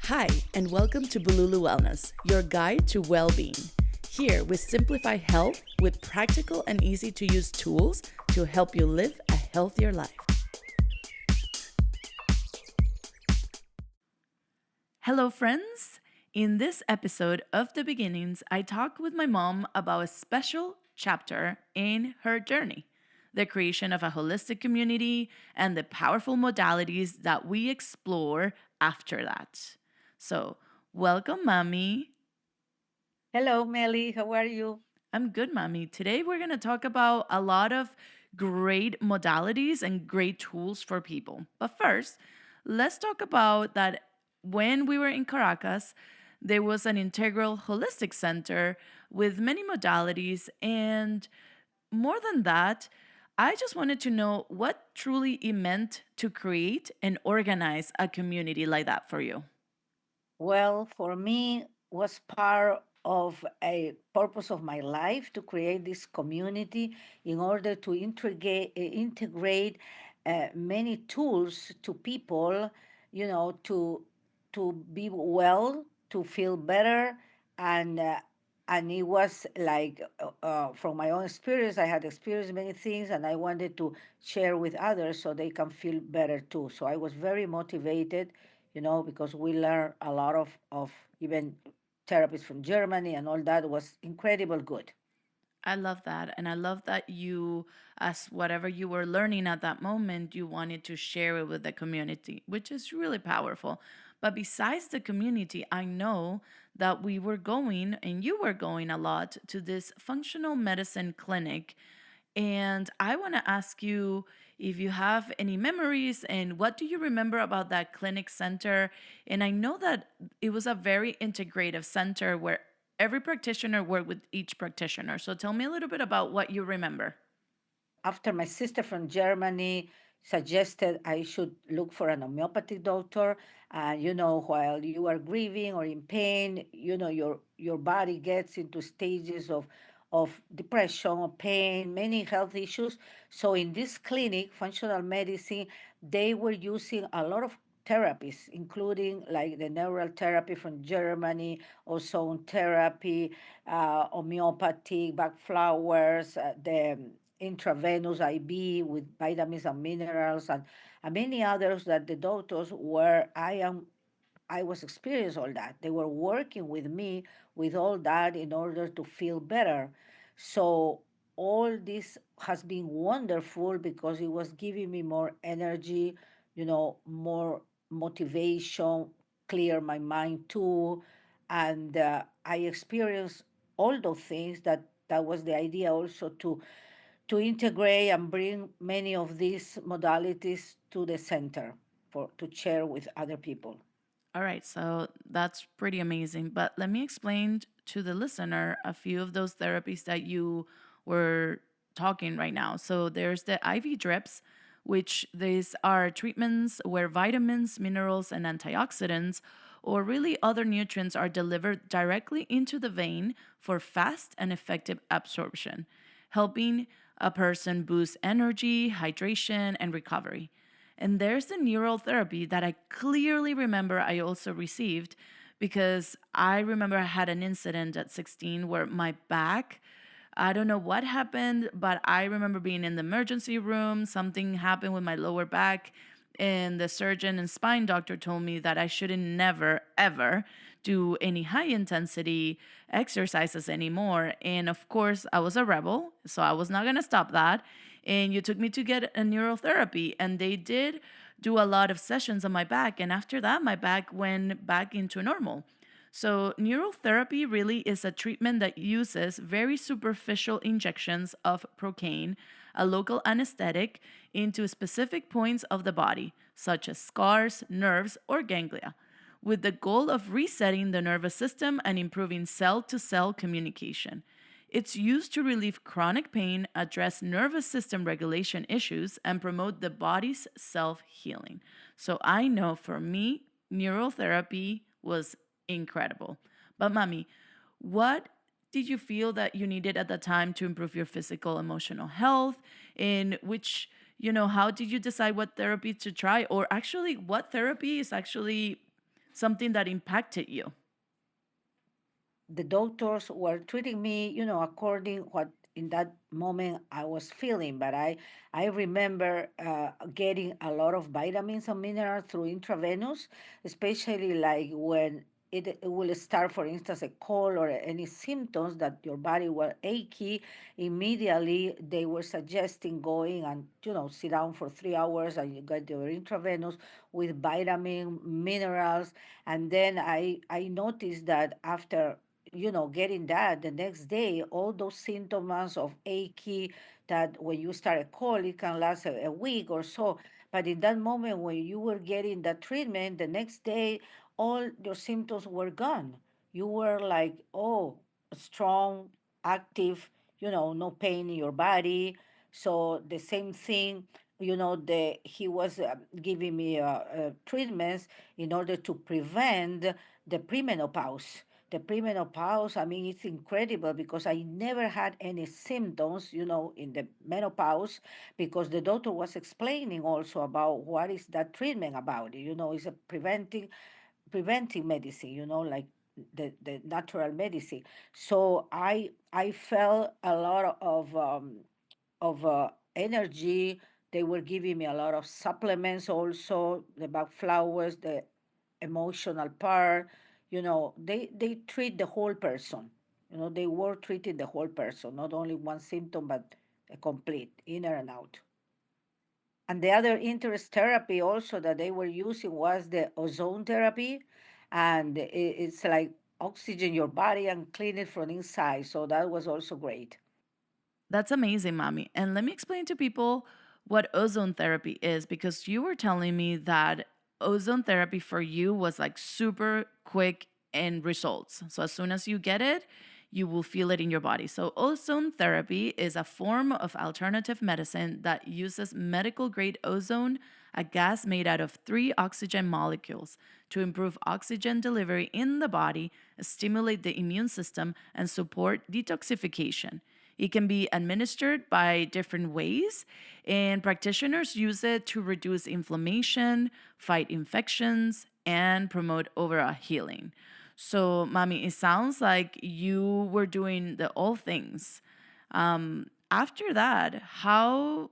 Hi, and welcome to Bululu Wellness, your guide to well-being. Here, we simplify health with practical and easy-to-use tools to help you live a healthier life. Hello, friends. In this episode of The Beginnings, I talk with my mom about a special chapter in her journey, the creation of a holistic community and the powerful modalities that we explore after that. So, welcome, Mommy. Hello, Meli. How are you? I'm good, Mommy. Today, we're going to talk about a lot of great modalities and great tools for people. But first, let's talk about that when we were in Caracas, there was an integral holistic center with many modalities. And more than that, I just wanted to know what truly it meant to create and organize a community like that for you. Well, for me, was part of a purpose of my life to create this community in order to integrate many tools to people, to be well, to feel better, and uh, and it was like from my own experience, I had experienced many things, and I wanted to share with others so they can feel better too. So I was very motivated, because we learned a lot of even therapists from Germany and all that was incredible good. I love that. And I love that you, as whatever you were learning at that moment, you wanted to share it with the community, which is really powerful. But besides the community, I know that we were going and you were going a lot to this functional medicine clinic. And I want to ask you if you have any memories and what do you remember about that clinic center? And I know that it was a very integrative center where every practitioner worked with each practitioner. So tell me a little bit about what you remember. After my sister from Germany suggested I should look for an homeopathic doctor, and while you are grieving or in pain, your body gets into stages of depression or pain, many health issues. So in this clinic, functional medicine, they were using a lot of therapies, including like the neural therapy from Germany, ozone therapy, homeopathic, back flowers, the intravenous IV with vitamins and minerals, and many others that the doctors were I was experiencing all that. They were working with me with all that in order to feel better. So all this has been wonderful because it was giving me more energy, more motivation, clear my mind too, and I experienced all those things. That was the idea also to integrate and bring many of these modalities to the center for to share with other people. All right, so that's pretty amazing. But let me explain to the listener a few of those therapies that you were talking right now. So there's the IV drips, which these are treatments where vitamins, minerals, and antioxidants, or really other nutrients, are delivered directly into the vein for fast and effective absorption, helping a person boost energy, hydration, and recovery. And there's the neural therapy that I clearly remember I also received because I remember I had an incident at 16 where my back, I don't know what happened, but I remember being in the emergency room. Something happened with my lower back, and the surgeon and spine doctor told me that I shouldn't never, ever do any high intensity exercises anymore. And of course, I was a rebel, so I was not going to stop that. And you took me to get a neurotherapy, and they did do a lot of sessions on my back. And after that, my back went back into normal. So, neural therapy really is a treatment that uses very superficial injections of procaine, a local anesthetic, into specific points of the body, such as scars, nerves, or ganglia, with the goal of resetting the nervous system and improving cell to cell communication. It's used to relieve chronic pain, address nervous system regulation issues, and promote the body's self healing. So I know for me, neurotherapy was incredible. But, mommy, what did you feel that you needed at the time to improve your physical, emotional health? In which, how did you decide what therapy to try? Or actually, what therapy is actually something that impacted you. The doctors were treating me, according what in that moment I was feeling. But I remember getting a lot of vitamins and minerals through intravenous, especially like when it will start, for instance, a cold or any symptoms that your body were achy. Immediately they were suggesting going and sit down for 3 hours and you get your intravenous with vitamin minerals. And then I noticed that after getting that the next day, all those symptoms of achy that when you start a cold, it can last a week or so. But in that moment when you were getting that treatment, the next day, all your symptoms were gone. You were like, oh, strong, active, no pain in your body. So the same thing, he was giving me treatments in order to prevent the premenopause. The premenopause, I mean, it's incredible because I never had any symptoms, in the menopause, because the doctor was explaining also about what is that treatment about. It's a preventing medicine, like the natural medicine. So I felt a lot of energy. They were giving me a lot of supplements also, the back flowers, the emotional part. They treat the whole person. They were treating the whole person, not only one symptom, but a complete inner and out. And the other interest therapy also that they were using was the ozone therapy, and it's like oxygen your body and clean it from inside. So that was also great. That's amazing, mommy. And let me explain to people what ozone therapy is, because you were telling me that ozone therapy for you was like super quick in results. So as soon as you get it, you will feel it in your body. So ozone therapy is a form of alternative medicine that uses medical grade ozone, a gas made out of three oxygen molecules, to improve oxygen delivery in the body, stimulate the immune system, and support detoxification. It can be administered by different ways, and practitioners use it to reduce inflammation, fight infections, and promote overall healing. So, mommy, it sounds like you were doing the all things. After that, how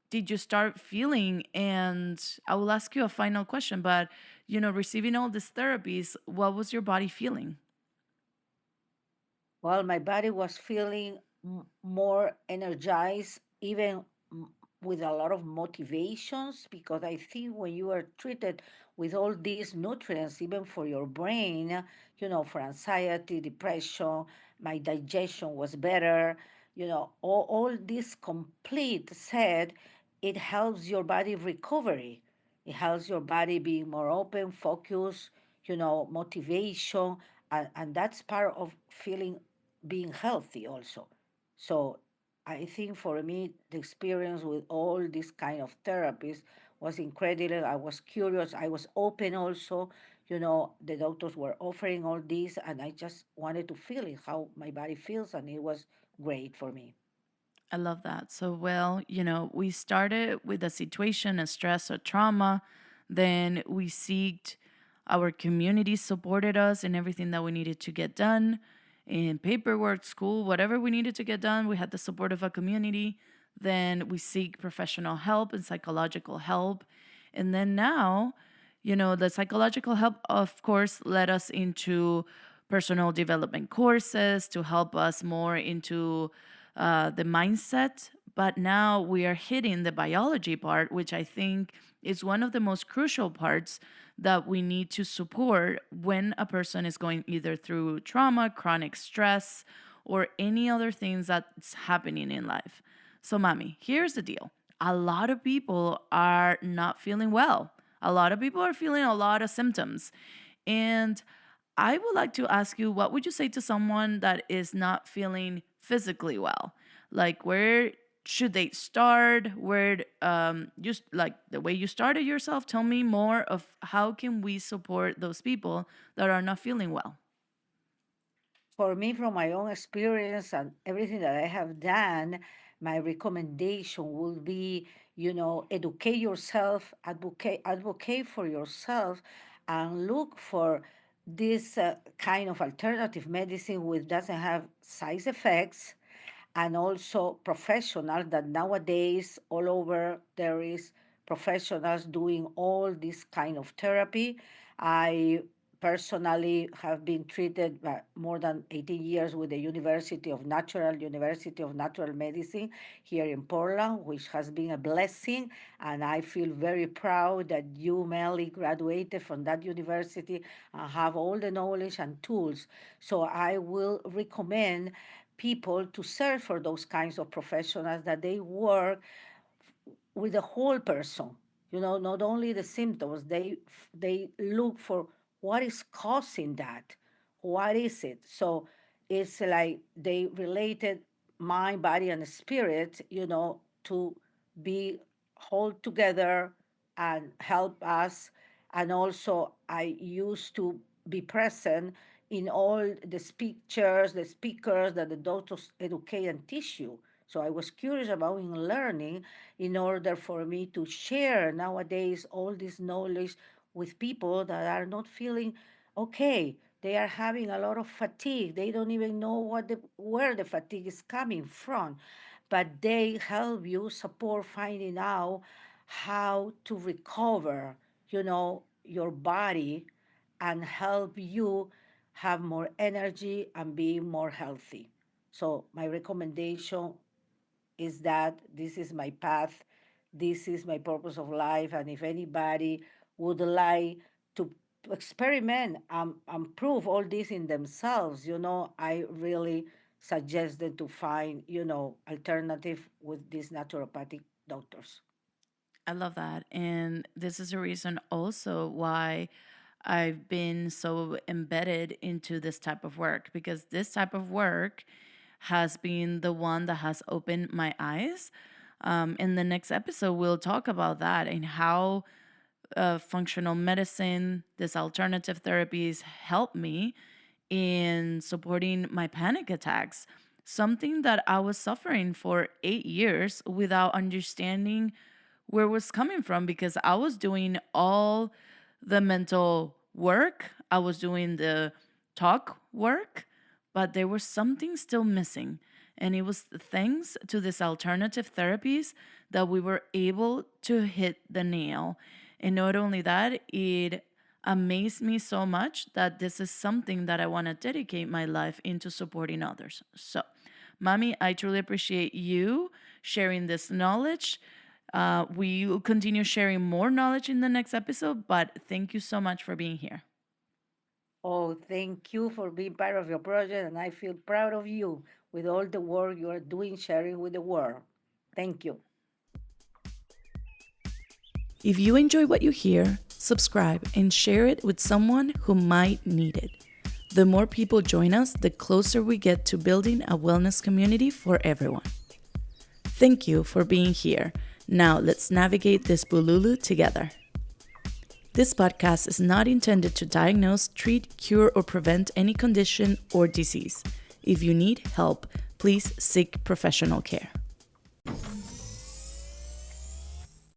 did you start feeling? And I will ask you a final question, but receiving all these therapies, what was your body feeling? Well, my body was feeling more energized, even m- with a lot of motivations, because I think when you are treated with all these nutrients, even for your brain, for anxiety, depression, my digestion was better, all this complete said, it helps your body recovery. It helps your body be more open, focused, motivation, and that's part of feeling being healthy also. So I think for me, the experience with all these kind of therapies was incredible. I was curious. I was open also. The doctors were offering all this, and I just wanted to feel it, how my body feels, and it was great for me. I love that. So, well, we started with a situation, a stress or trauma. Then we seeked our community supported us in everything that we needed to get done in paperwork, school, whatever we needed to get done. We had the support of a community. Then we seek professional help and psychological help. And then now, the psychological help, of course, led us into personal development courses to help us more into the mindset. But now we are hitting the biology part, which I think is one of the most crucial parts that we need to support when a person is going either through trauma, chronic stress, or any other things that's happening in life. So, mommy, here's the deal. A lot of people are not feeling well. A lot of people are feeling a lot of symptoms. And I would like to ask you, what would you say to someone that is not feeling physically well? Like, where should they start? Where, just like the way you started yourself, tell me more of how can we support those people that are not feeling well? For me, from my own experience and everything that I have done, my recommendation will be, educate yourself, advocate for yourself, and look for this kind of alternative medicine which doesn't have side effects, and also professionals that nowadays all over there is professionals doing all this kind of therapy. I personally have been treated more than 18 years with the University of Natural Medicine here in Portland, which has been a blessing. And I feel very proud that you, Meli, graduated from that university and have all the knowledge and tools. So I will recommend people to search for those kinds of professionals that they work with the whole person, not only the symptoms. They look for what is causing that, what is it. So it's like they related mind, body, and spirit, to be hold together and help us. And also I used to be present in all the speakers that the doctors educate and teach you. So I was curious about in learning in order for me to share nowadays all this knowledge with people that are not feeling okay. They are having a lot of fatigue. They don't even know where the fatigue is coming from, but they help you support finding out how to recover, your body, and help you have more energy and be more healthy. So my recommendation is that this is my path, this is my purpose of life, and if anybody would like to experiment and prove all this in themselves, I really suggest them to find, alternative with these naturopathic doctors. I love that. And this is a reason also why I've been so embedded into this type of work, because this type of work has been the one that has opened my eyes. In the next episode, we'll talk about that and how functional medicine, this alternative therapies help me in supporting my panic attacks. Something that I was suffering for 8 years without understanding where it was coming from, because I was doing all the mental work, I was doing the talk work, but there was something still missing. And it was thanks to this alternative therapies that we were able to hit the nail. And not only that, it amazed me so much that this is something that I want to dedicate my life into supporting others. So, Mommy, I truly appreciate you sharing this knowledge. We will continue sharing more knowledge in the next episode, but thank you so much for being here. Oh, thank you for being part of your project, and I feel proud of you with all the work you are doing, sharing with the world. Thank you. If you enjoy what you hear, subscribe and share it with someone who might need it. The more people join us, the closer we get to building a wellness community for everyone. Thank you for being here. Now let's navigate this bululu together. This podcast is not intended to diagnose, treat, cure, or prevent any condition or disease. If you need help, please seek professional care.